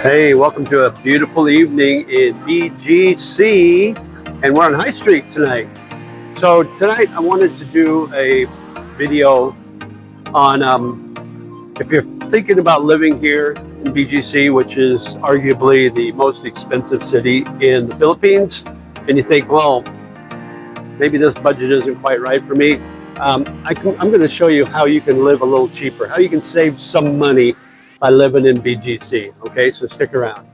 Hey, welcome to a beautiful evening in BGC, and we're on High Street tonight. So tonight I wanted to do a video on if you're thinking about living here in BGC, which is arguably the most expensive city in the Philippines, and you think, well, maybe this budget isn't quite right for me. I'm going to show you how you can live a little cheaper, how you can save some money by living in BGC. Okay, so stick around.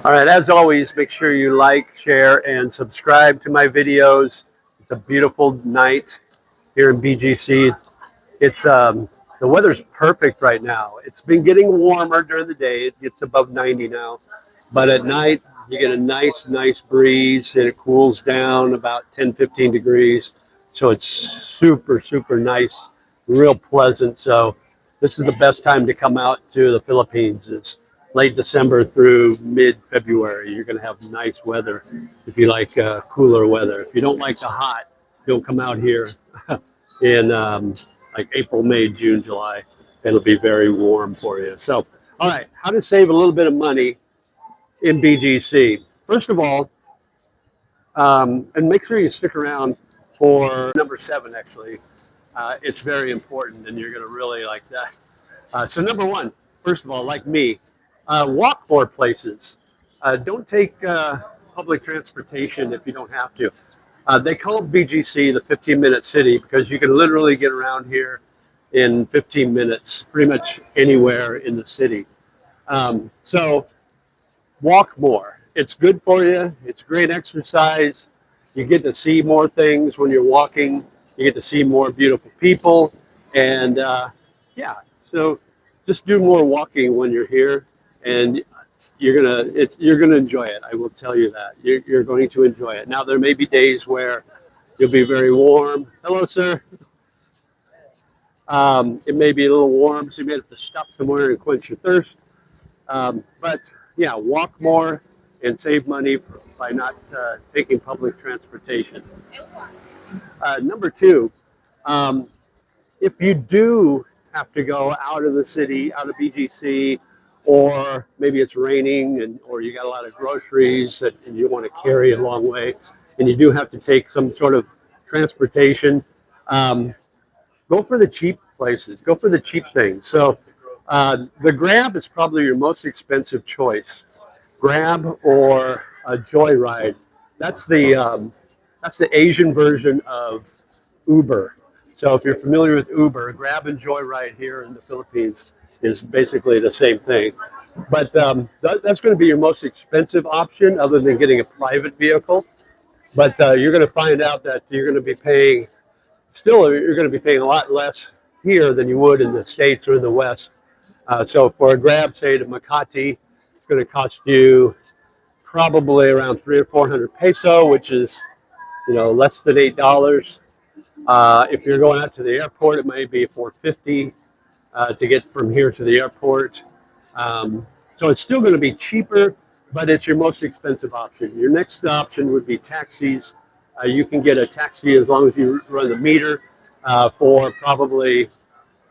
All right, as always, make sure you like, share, and subscribe to my videos. It's a beautiful night here in BGC. It's the weather's perfect right now. It's been getting warmer during the day. It gets above 90 now, but at night you get a nice breeze and it cools down about 10-15 degrees. So it's super nice, real pleasant. So this is the best time to come out to the Philippines. It's late December through mid-February. You're going to have nice weather if you like cooler weather. If you don't like the hot, don't come out here in like April, May, June, July. It'll be very warm for you. So, all right, how to save a little bit of money in BGC. First of all, and make sure you stick around for number 7, actually. It's very important, and you're going to really like that. So number 1, first of all, like me, walk more places. Don't take public transportation if you don't have to. They call BGC the 15-minute city because you can literally get around here in 15 minutes, pretty much anywhere in the city. So walk more. It's good for you. It's great exercise. You get to see more things when you're walking. You get to see more beautiful people. And yeah, so just do more walking when you're here, and you're gonna enjoy it. I will tell you that you're going to enjoy it. Now there may be days where you'll be very warm. Hello, sir. It may be a little warm, so you may have to stop somewhere and quench your thirst. But yeah, walk more and save money by not taking public transportation. Number 2, if you do have to go out of the city, out of BGC, or maybe it's raining or you got a lot of groceries and you want to carry a long way, and you do have to take some sort of transportation, go for the cheap places. Go for the cheap things. So the Grab is probably your most expensive choice. Grab or a Joyride. That's the Asian version of Uber. So if you're familiar with Uber, Grab and Joyride here in the Philippines is basically the same thing. But that's going to be your most expensive option other than getting a private vehicle. But you're going to find out that you're going to be paying a lot less here than you would in the States or in the West. So for a Grab, say to Makati, it's going to cost you probably around 300 or 400 peso, which is less than $8. If you're going out to the airport, it may be $4.50 to get from here to the airport. So it's still going to be cheaper, but it's your most expensive option. Your next option would be taxis. You can get a taxi as long as you run the meter for probably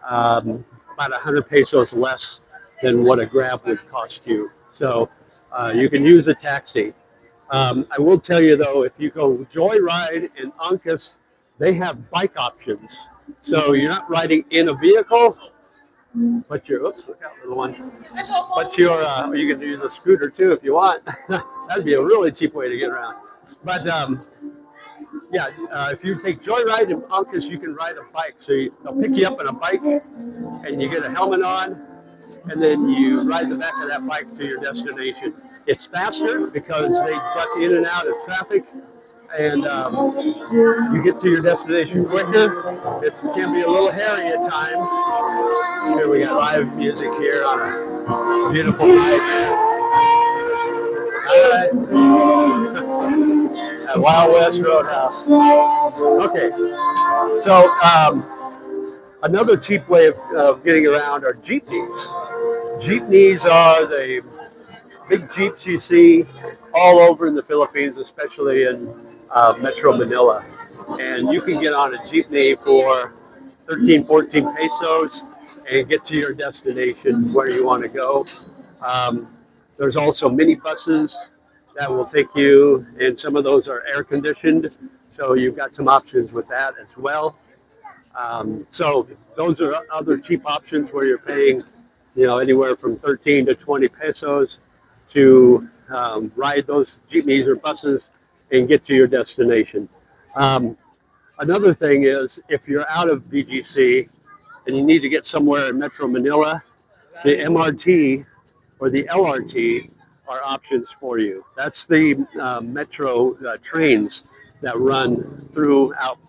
about 100 pesos less than what a Grab would cost you. So you can use a taxi. I will tell you though, if you go Joyride and Uncas, they have bike options. So you're not riding in a vehicle, but you're, oops, look out, little one. But you can use a scooter too if you want. That'd be a really cheap way to get around. But yeah, if you take Joyride and Uncas, you can ride a bike. So they'll pick you up on a bike, and you get a helmet on, and then you ride the back of that bike to your destination. It's faster because they duck in and out of traffic, and you get to your destination quicker. It can be a little hairy at times. Here we got live music here on a beautiful night. At Wild West Roadhouse. Okay, so another cheap way of getting around are jeepneys. Jeepneys are the big jeeps you see all over in the Philippines, especially in Metro Manila. And you can get on a jeepney for 13, 14 pesos and get to your destination where you want to go. There's also mini buses that will take you, and some of those are air conditioned. So you've got some options with that as well. So those are other cheap options where you're paying, anywhere from 13 to 20 pesos to ride those jeepneys or buses and get to your destination. Um, Another thing is if you're out of BGC and you need to get somewhere in Metro Manila, the MRT or the LRT are options for you. That's the metro trains that run throughout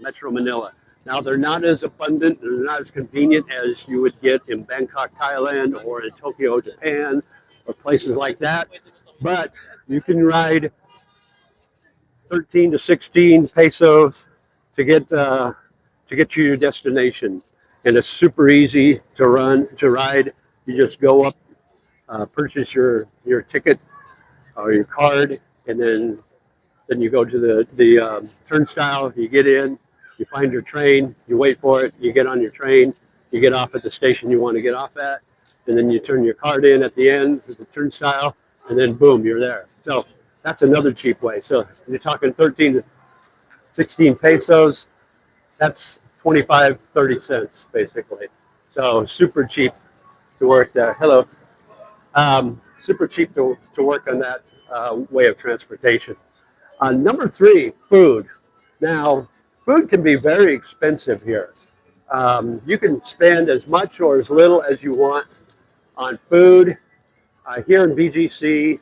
Metro Manila. Now, they're not as abundant, they're not as convenient as you would get in Bangkok, Thailand, or in Tokyo, Japan, or places like that. But you can ride 13 to 16 pesos to get you your destination, and it's super easy to ride. You just go up, purchase your ticket or your card, and then you go to the turnstile. You get in, you find your train, you wait for it, you get on your train, you get off at the station you want to get off at, and then you turn your card in at the end of the turnstile, and then boom, you're there. So that's another cheap way. So you're talking 13 to 16 pesos. That's 25, 30 cents basically. So super cheap to work there. Hello. Super cheap to work on that way of transportation. Number three, food. Now, food can be very expensive here. You can spend as much or as little as you want on food. Here in BGC,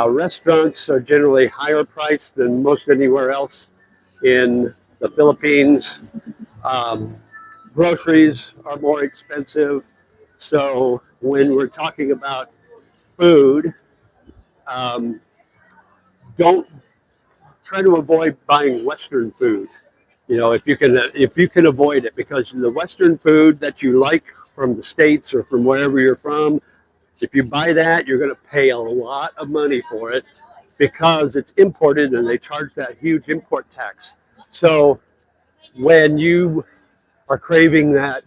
restaurants are generally higher priced than most anywhere else in the Philippines. Um, Groceries are more expensive. So when we're talking about food, um, don't try to avoid buying Western food. If you can avoid it, because the Western food that you like from the States or from wherever you're from, if you buy that, you're going to pay a lot of money for it because it's imported and they charge that huge import tax. So when you are craving that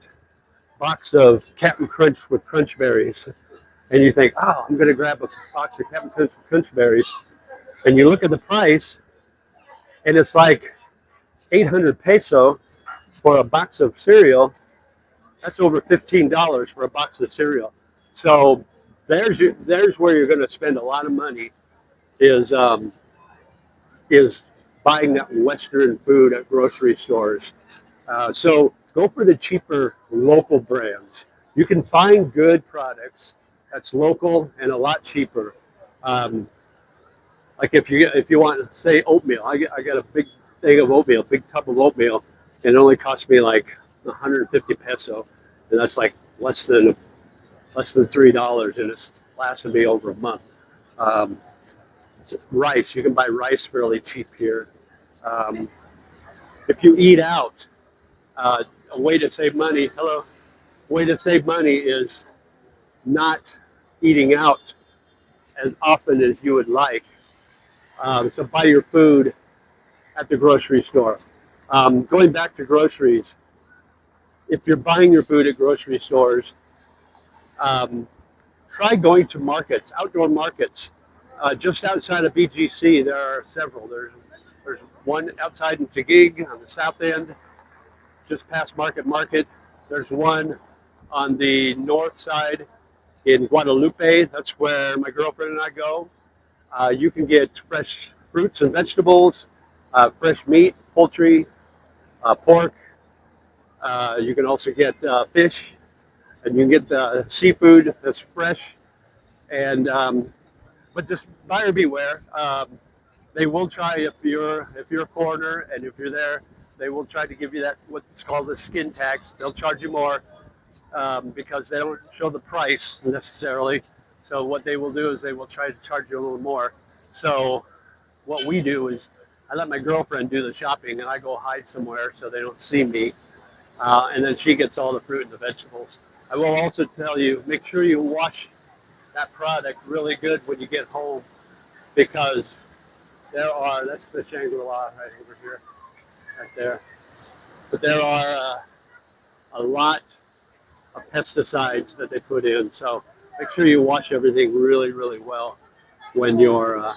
box of Captain Crunch with crunch berries, and you think, oh, I'm going to grab a box of Captain Crunch with crunch berries, and you look at the price, and it's like 800 peso for a box of cereal. That's over $15 for a box of cereal. So there's where you're going to spend a lot of money is is buying that Western food at grocery stores. So go for the cheaper local brands. You can find good products that's local and a lot cheaper. Um, like if you want, say, oatmeal, I got a big thing of oatmeal, big tub of oatmeal, and it only cost me like 150 peso, and that's like less than $3, and it's lasted me over a month. Um, Rice, you can buy rice fairly cheap here. Um, if you eat out, a way to save money. Hello, way to save money is not eating out as often as you would like. So buy your food at the grocery store. Going back to groceries, if you're buying your food at grocery stores, um, try going to markets, outdoor markets. Just outside of BGC, there are several. There's one outside in Taguig on the south end, just past Market Market. There's one on the north side in Guadalupe. That's where my girlfriend and I go. You can get fresh fruits and vegetables, fresh meat, poultry, pork. You can also get fish, and you can get seafood that's fresh. And but just buyer beware. They will try, if you're a foreigner and if you're there, they will try to give you that what's called a skin tax. They'll charge you more because they don't show the price necessarily. So what they will do is they will try to charge you a little more. So what we do is I let my girlfriend do the shopping and I go hide somewhere so they don't see me. And then she gets all the fruit and the vegetables. I will also tell you, make sure you wash that product really good when you get home because that's the Shangri-La right over here, right there. But there are a lot of pesticides that they put in. So make sure you wash everything really, really well when you're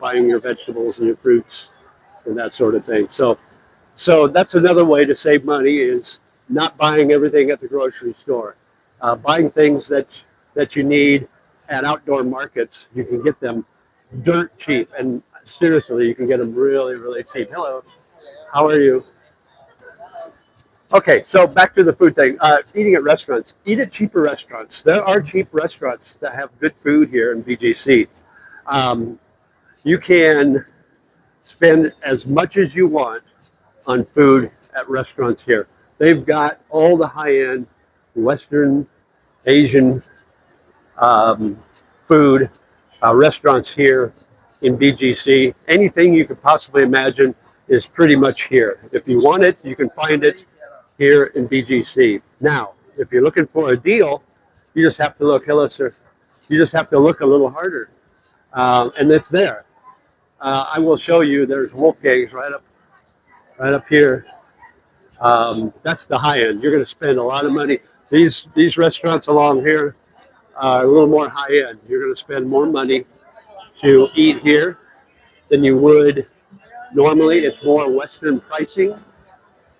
buying your vegetables and your fruits and that sort of thing. So that's another way to save money is not buying everything at the grocery store. Buying things that you need at outdoor markets, you can get them dirt cheap. And seriously, you can get them really, really cheap. Hello, how are you? Okay, so back to the food thing. Eating at restaurants. Eat at cheaper restaurants. There are cheap restaurants that have good food here in BGC. Um, you can spend as much as you want on food at restaurants here. They've got all the high-end Western, Asian food restaurants here in BGC. Anything you could possibly imagine is pretty much here. If you want it, you can find it here in BGC. Now, if you're looking for a deal, you just have to look. Hello, sir. You just have to look a little harder, and it's there. I will show you. There's Wolfgang's right up here. That's the high end. You're going to spend a lot of money. These restaurants along here are a little more high end. You're going to spend more money to eat here than you would normally. It's more Western pricing,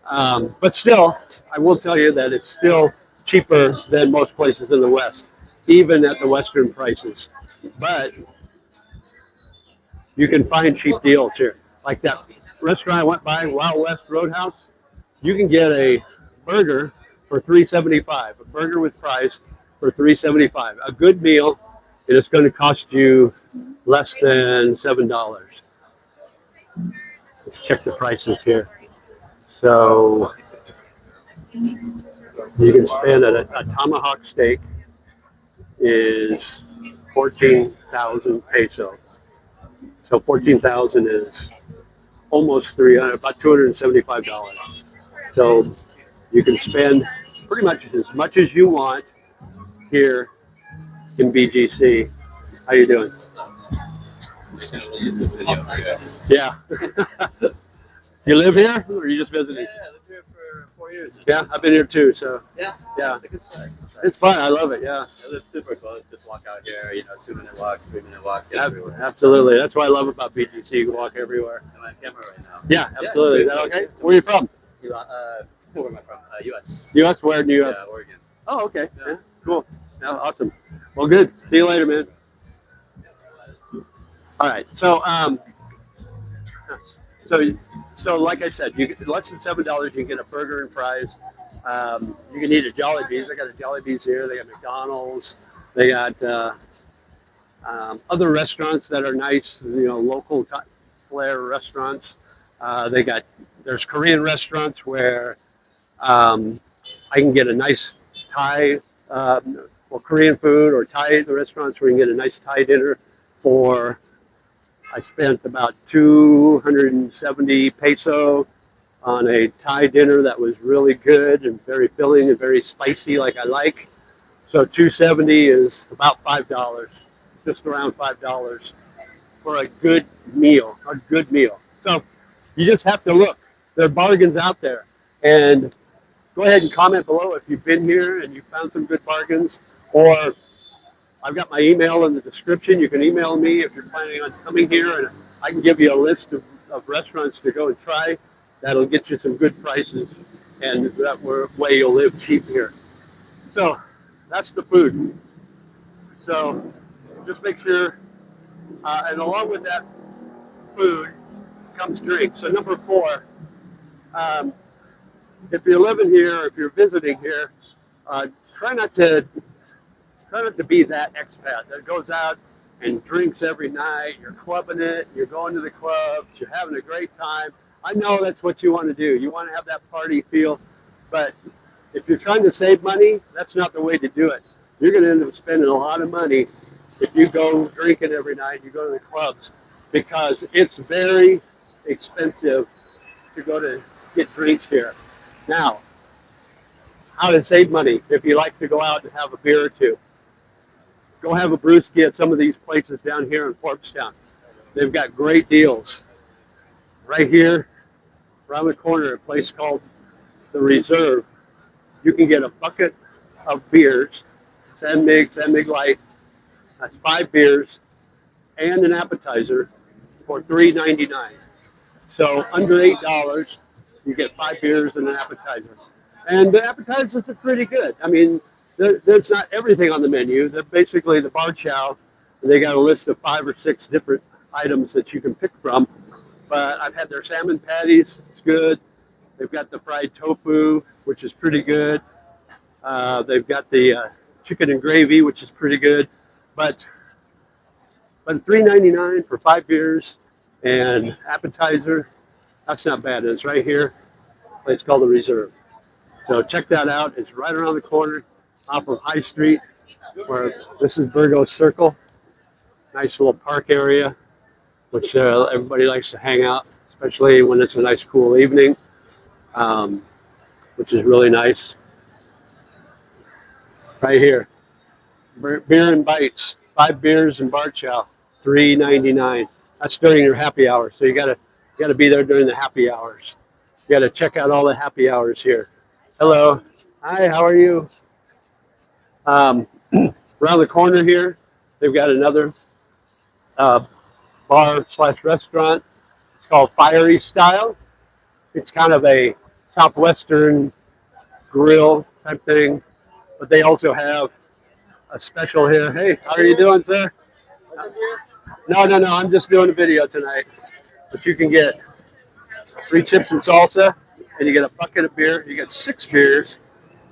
but still, I will tell you that it's still cheaper than most places in the West, even at the Western prices. But you can find cheap deals here, like that restaurant I went by, Wild West Roadhouse. You can get a burger for $3.75. A burger with fries for $3.75. A good meal, and it's going to cost you less than $7. Let's check the prices here. So you can spend a tomahawk steak is 14,000 pesos. So 14,000 is almost 300, about $275. So you can spend pretty much as you want here in BGC. How you doing? Yeah. You live here, or are you just visiting? Yeah, I lived here for 4 years. Yeah, I've been here too. So Yeah, yeah, it's a good start. it's fun. I love it. Yeah. I live super close. Just walk out here, 2-minute walk, 3-minute walk, get everywhere. Absolutely. That's what I love about BGC. You can walk everywhere. I'm on camera right now. Yeah, absolutely. Is that okay? Where are you from? Where am I from? U.S. U.S. Where in New York? Yeah, Oregon. Oh, okay. Yeah. Cool. Yeah, awesome. Well, good. See you later, man. All right. So like I said, you get less than $7. You can get a burger and fries. You can eat at Jollibee's. They got a Jollibee's here. They got McDonald's. They got other restaurants that are nice. Local flair restaurants. There's Korean restaurants where I can get a nice Thai, Korean food or Thai restaurants where you can get a nice Thai dinner for. I spent about 270 peso on a Thai dinner that was really good and very filling and very spicy, like I like. So 270 is about $5, just around $5 for a good meal. A good meal. So you just have to look. There are bargains out there, and go ahead and comment below if you've been here and you found some good bargains, or I've got my email in the description. You can email me if you're planning on coming here, and I can give you a list of restaurants to go and try. That'll get you some good prices, and that way you'll live cheap here. So that's the food. So just make sure, and along with that food comes drinks. So number 4, if you're living here, or if you're visiting here, try not to be that expat that goes out and drinks every night. You're clubbing it. You're going to the clubs. You're having a great time. I know that's what you want to do. You want to have that party feel. But if you're trying to save money, that's not the way to do it. You're going to end up spending a lot of money if you go drinking every night, you go to the clubs, because it's very expensive to go to get drinks here. Now, how to save money if you like to go out and have a beer or two. Go have a brewski at some of these places down here in Forbstown. They've got great deals. Right here, around the corner, a place called The Reserve. You can get a bucket of beers San Mig Light. That's 5 beers and an appetizer for $3.99. So under $8, you get 5 beers and an appetizer. And the appetizers are pretty good. I mean, there's not everything on the menu. They're basically the bar chow. They got a list of 5 or 6 different items that you can pick from. But I've had their salmon patties. It's good. They've got the fried tofu, which is pretty good. They've got the chicken and gravy, which is pretty good. But $3.99 for 5 beers and appetizer, that's not bad. It's right here. A place called the Reserve. So check that out. It's right around the corner off of High Street, where this is Burgos Circle. Nice little park area, which everybody likes to hang out, especially when it's a nice cool evening, which is really nice. Right here, beer and bites, 5 beers and bar chow, $3.99. That's during your happy hour, so you gotta be there during the happy hours. You gotta check out all the happy hours here. Hello, hi, how are you? Around the corner here, they've got another bar/restaurant. It's called Fiery Style. It's kind of a southwestern grill type thing, but they also have a special here. Hey, how are you doing, sir? No, I'm just doing a video tonight. But you can get free chips and salsa, and you get a bucket of beer. You get 6 beers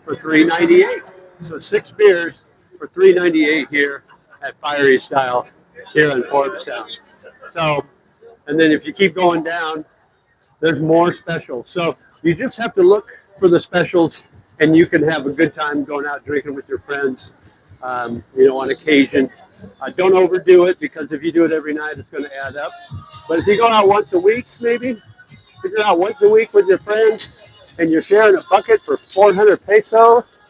for $3.98. So 6 beers for $3.98 here at Fiery Style here in Forbstown. So, and then if you keep going down, there's more specials. So you just have to look for the specials, and you can have a good time going out drinking with your friends, on occasion. Don't overdo it, because if you do it every night, it's going to add up. But if you go out once a week, maybe, if you're out once a week with your friends and you're sharing a bucket for 400 pesos,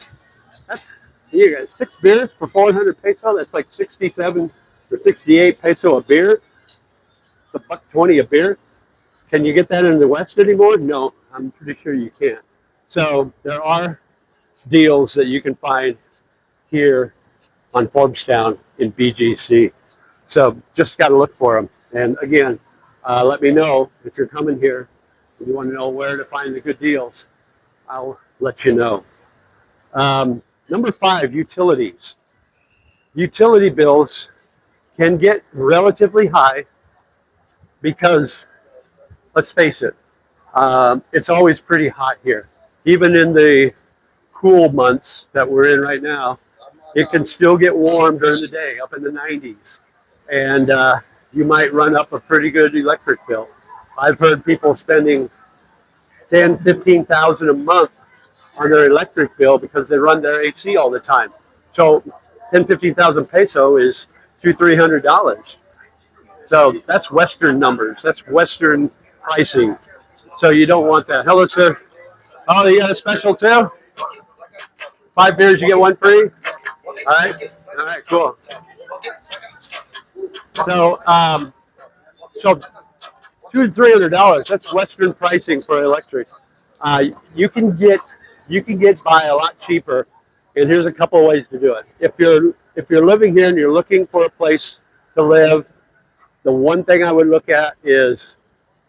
you got 6 beers for 400 peso. That's like 67 or 68 peso a beer. It's $1.20 a beer. Can you get that in the West anymore? No, I'm pretty sure you can't. So there are deals that you can find here on Forbstown in BGC. So just got to look for them. And again, let me know if you're coming here. If you want to know where to find the good deals, I'll let you know. Number 5, utilities. Utility bills can get relatively high because, let's face it, it's always pretty hot here. Even in the cool months that we're in right now, it can still get warm during the day, up in the 90s. And you might run up a pretty good electric bill. I've heard people spending $10,000, $15,000 a month on their electric bill because they run their AC all the time. So 10,000, 15,000 peso is $200-300. So that's Western numbers. That's Western pricing. So you don't want that. Hello, sir. Oh, you got a special too? 5 beers, you get 1 free? All right, cool. So, so $200 to $300. That's Western pricing for electric. You can get by a lot cheaper, and here's a couple of ways to do it. If you're living here and you're looking for a place to live, the one thing I would look at is,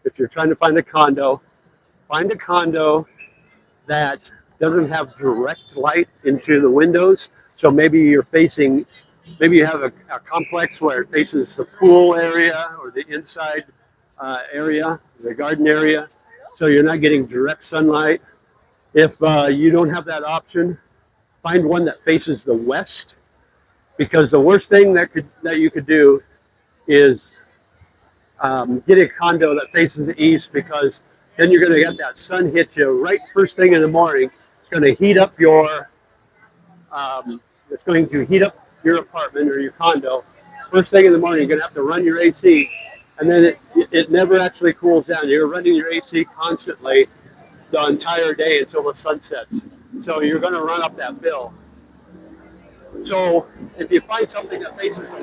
if you're trying to find a condo that doesn't have direct light into the windows. So maybe you have a complex where it faces the pool area or the inside area, the garden area. So you're not getting direct sunlight. If you don't have that option, find one that faces the west, because the worst thing that you could do is get a condo that faces the east, because then you're going to get that sun hit you right first thing in the morning. It's going to heat up your apartment or your condo. First thing in the morning, you're going to have to run your AC, and then it never actually cools down. You're running your AC constantly the entire day until the sun sets. So you're going to run up that bill. So if you find something that faces the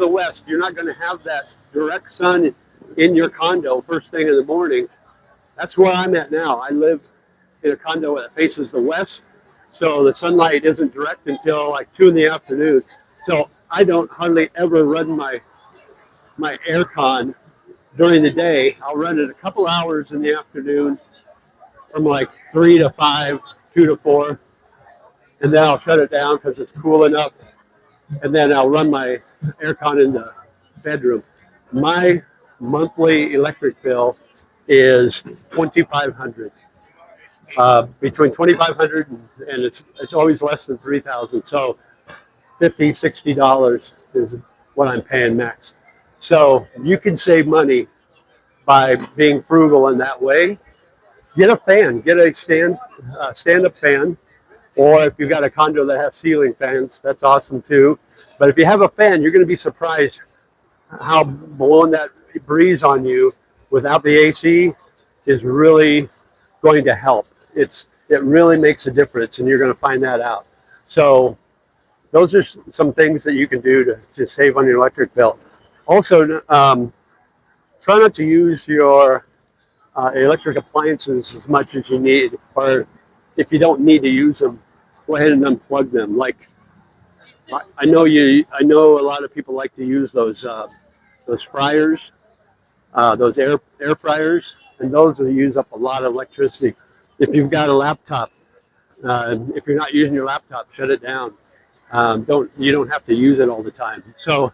west, you're not going to have that direct sun in your condo first thing in the morning. That's where I'm at now. I live in a condo that faces the west, So the sunlight isn't direct until like 2 in the afternoon. So I don't hardly ever run my air con during the day. I'll run it a couple hours in the afternoon from like 3 to 5, 2 to 4, and then I'll shut it down because it's cool enough. And then I'll run my air con in the bedroom. My monthly electric bill is 2,500. Between 2,500 and it's always less than 3,000. So $50, $60 is what I'm paying max. So you can save money by being frugal in that way. Get a fan, get a stand-up fan, or if you've got a condo that has ceiling fans, that's awesome too. But if you have a fan, you're going to be surprised how blowing that breeze on you without the AC is really going to help. It really makes a difference, and you're going to find that out. So those are some things that you can do to save on your electric bill. Also, try not to use your electric appliances as much as you need, or if you don't need to use them, go ahead and unplug them. Like I know a lot of people like to use those fryers, those air fryers, and those will use up a lot of electricity. If you've got a laptop, if you're not using your laptop, shut it down. You don't have to use it all the time. So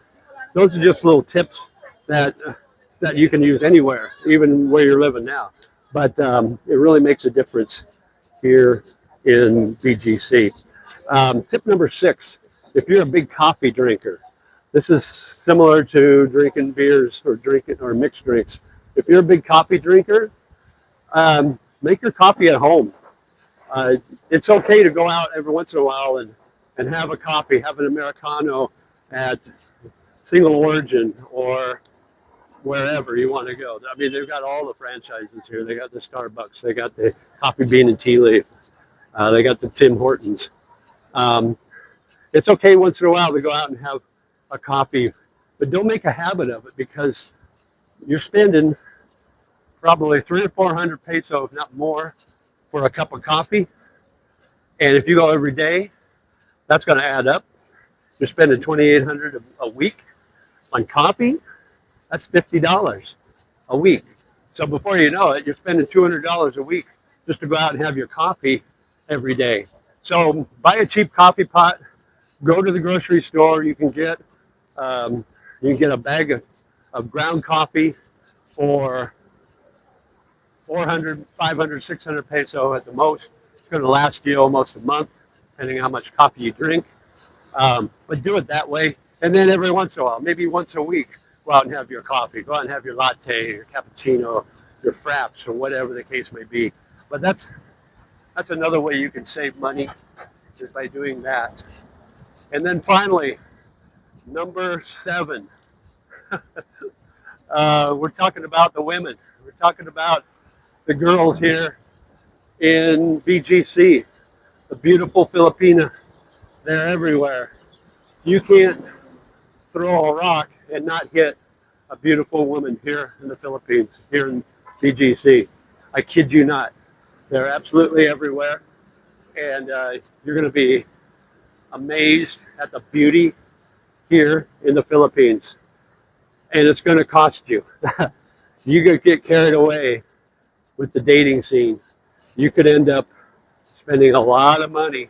those are just little tips that you can use anywhere, even where you're living now. But it really makes a difference here in BGC. Tip number 6, if you're a big coffee drinker, this is similar to drinking beers or mixed drinks. If you're a big coffee drinker, make your coffee at home. It's okay to go out every once in a while and have a coffee, have an Americano at Single Origin or wherever you want to go. I mean, they've got all the franchises here. They got the Starbucks, they got the Coffee Bean and Tea Leaf, they got the Tim Hortons. It's okay once in a while to go out and have a coffee, but don't make a habit of it, because you're spending probably 300 or 400 pesos, if not more, for a cup of coffee. And if you go every day, that's going to add up. You're spending 2,800 a week on coffee. That's $50 a week. So before you know it, you're spending $200 a week just to go out and have your coffee every day. So buy a cheap coffee pot. Go to the grocery store. You can get a bag of ground coffee for 400, 500, 600 peso at the most. It's going to last you almost a month, depending on how much coffee you drink. But do it that way. And then every once in a while, maybe once a week, go out and have your coffee. Go out and have your latte, your cappuccino, your fraps, or whatever the case may be. But that's another way you can save money, is by doing that. And then finally, number 7. We're talking about the women. We're talking about the girls here in BGC, the beautiful Filipina. They're everywhere. You can't throw a rock and not hit a beautiful woman here in the Philippines, here in BGC. I kid you not. They're absolutely everywhere. And you're going to be amazed at the beauty here in the Philippines. And it's going to cost you. You could get carried away with the dating scene. You could end up spending a lot of money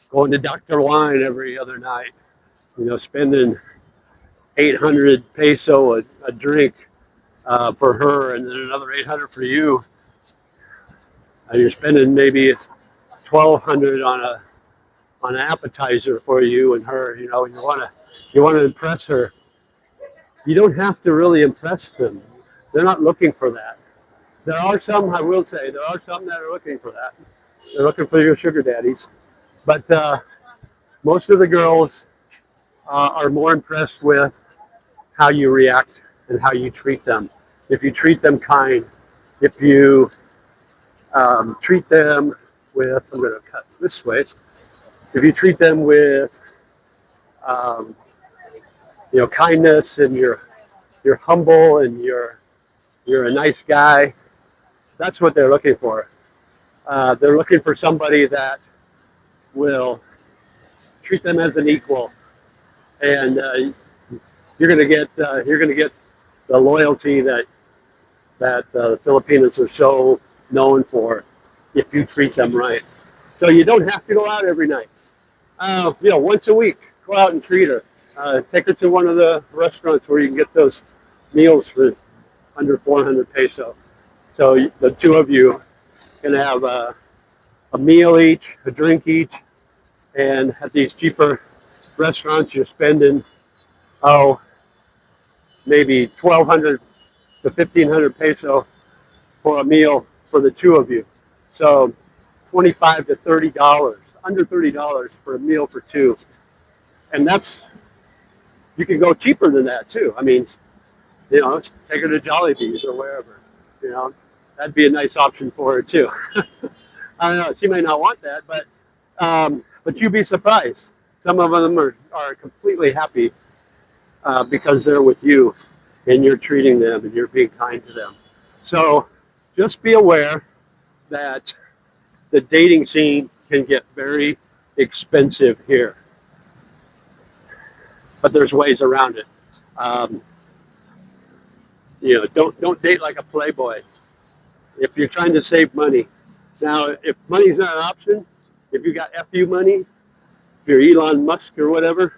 going to Dr. Wine every other night, spending 800 peso a drink for her, and then another 800 for you. You're spending maybe 1,200 on an appetizer for you and her. You want to impress her. You don't have to really impress them. They're not looking for that. There are some, I will say, that are looking for that. They're looking for your sugar daddies. But most of the girls are more impressed with how you react and how you treat them. If you treat them kind, if you treat them with, I'm going to cut this way, if you treat them with kindness, and you're humble, and you're a nice guy, that's what they're looking for. They're looking for somebody that will treat them as an equal, and you're gonna get the loyalty that the Filipinos are so known for if you treat them right. So you don't have to go out every night. Once a week, go out and treat her. Take her to one of the restaurants where you can get those meals for under 400 peso. So the two of you can have a meal each, a drink each, and at these cheaper restaurants, you're spending maybe 1,200 to 1,500 peso for a meal for the two of you. So $25 to $30, under $30 for a meal for two, and you can go cheaper than that too. I mean, take her to Jollibee's or wherever. That'd be a nice option for her too. I don't know. She may not want that, but you'd be surprised. Some of them are completely happy because they're with you and you're treating them and you're being kind to them. So just be aware that the dating scene can get very expensive here, but there's ways around it. Don't date like a playboy. If you're trying to save money, now if money's not an option, if you got FU money, if you're Elon Musk or whatever,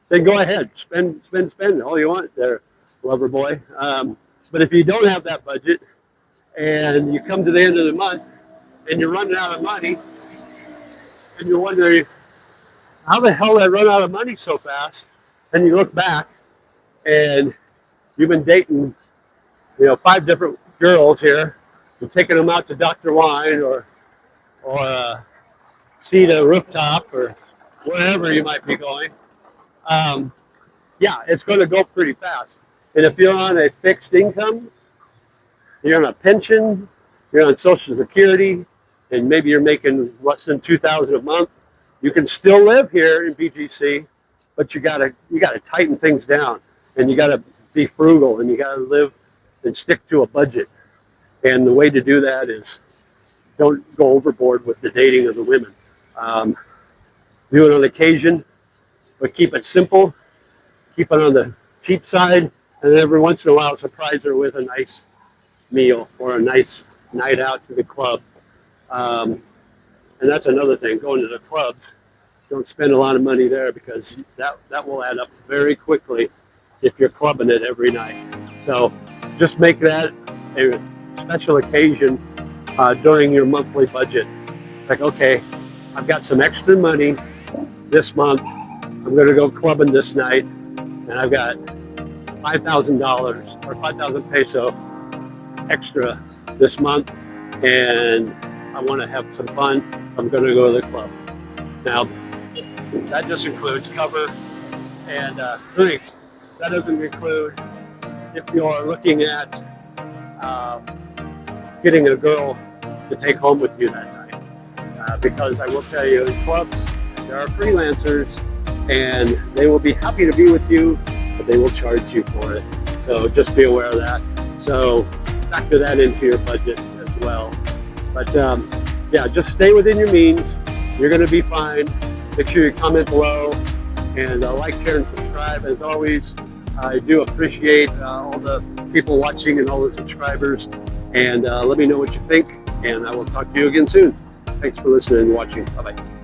then go ahead, spend all you want there, lover boy. But if you don't have that budget and you come to the end of the month and you're running out of money and you're wondering, how the hell did I run out of money so fast? And you look back and you've been dating, 5 different girls here. You're taking them out to Dr. Wine or see the rooftop or wherever you might be going. It's going to go pretty fast. And if you're on a fixed income, you're on a pension, you're on Social Security, and maybe you're making less than $2,000 a month, you can still live here in BGC, but you gotta tighten things down, and you gotta be frugal, and you gotta live and stick to a budget. And the way to do that is don't go overboard with the dating of the women. Do it on occasion, but keep it simple, keep it on the cheap side, and then every once in a while surprise her with a nice meal or a nice night out to the club. And that's another thing, going to the clubs, don't spend a lot of money there because that will add up very quickly if you're clubbing it every night. So just make that a special occasion during your monthly budget. Like, okay, I've got some extra money this month. I'm going to go clubbing this night, and I've got $5,000 or 5,000 peso extra this month, and I want to have some fun. I'm going to go to the club. Now, that just includes cover and drinks. That doesn't include if you're looking at getting a girl to take home with you that night. Because I will tell you, in clubs, there are freelancers, and they will be happy to be with you, but they will charge you for it. So just be aware of that. So factor that into your budget as well. But just stay within your means. You're going to be fine. Make sure you comment below and like, share, and subscribe. As always, I do appreciate all the people watching and all the subscribers. And let me know what you think, and I will talk to you again soon. Thanks for listening and watching. Bye-bye.